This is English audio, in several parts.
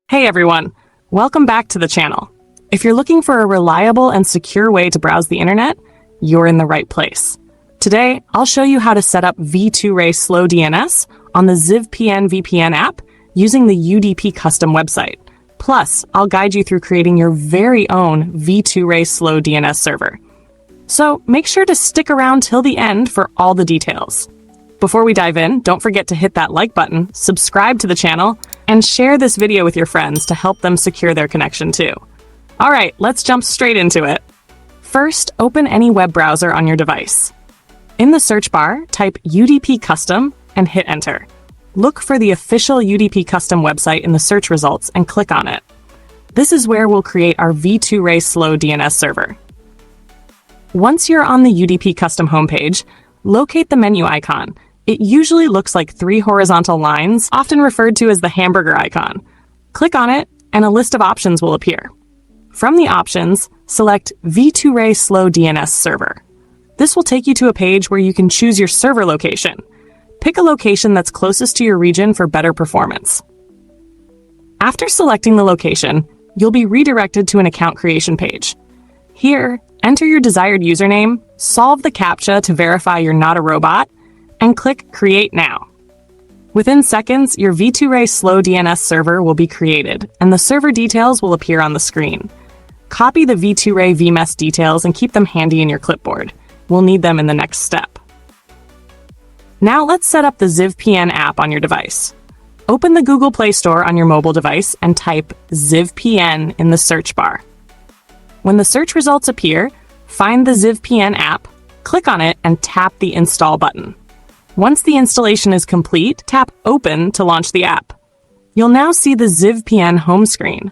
Hey everyone, welcome back to the channel. If you're looking for a reliable and secure way to browse the internet, you're in the right place. Today, I'll show you how to set up V2Ray Slow DNS on the Zivpn VPN app using the UDP Custom website. Plus, I'll guide you through creating your very own V2Ray Slow DNS server. So make sure to stick around till the end for all the details. Before we dive in, don't forget to hit that like button, subscribe to the channel, and share this video with your friends to help them secure their connection too. All right, let's jump straight into it. First, open any web browser on your device. In the search bar, type UDP Custom and hit enter. Look for the official UDP Custom website in the search results and click on it. This is where we'll create our V2Ray Slow DNS server. Once you're on the UDP Custom homepage, locate the menu icon. It usually looks like 3 horizontal lines, often referred to as the hamburger icon. Click on it, and a list of options will appear. From the options, select V2Ray Slow DNS Server. This will take you to a page where you can choose your server location. Pick a location that's closest to your region for better performance. After selecting the location, you'll be redirected to an account creation page. Here, enter your desired username, solve the CAPTCHA to verify you're not a robot, and click Create Now. Within seconds, your V2Ray Slow DNS server will be created, and the server details will appear on the screen. Copy the V2Ray VMS details and keep them handy in your clipboard. We'll need them in the next step. Now let's set up the Zivpn app on your device. Open the Google Play Store on your mobile device and type Zivpn in the search bar. When the search results appear, find the Zivpn app, click on it, and tap the Install button. Once the installation is complete, tap Open to launch the app. You'll now see the Zivpn home screen.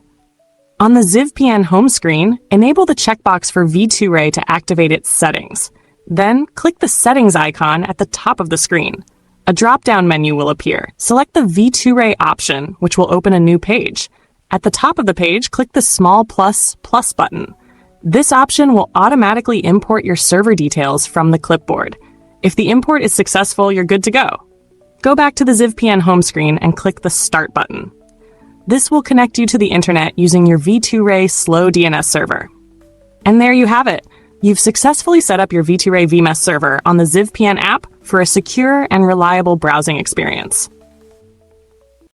On the Zivpn home screen, enable the checkbox for V2Ray to activate its settings. Then, click the Settings icon at the top of the screen. A drop-down menu will appear. Select the V2Ray option, which will open a new page. At the top of the page, click the small plus button. This option will automatically import your server details from the clipboard. If the import is successful, you're good to go. Go back to the Zivpn home screen and click the Start button. This will connect you to the internet using your V2Ray Slow DNS server. And there you have it. You've successfully set up your V2Ray VMS server on the Zivpn app for a secure and reliable browsing experience.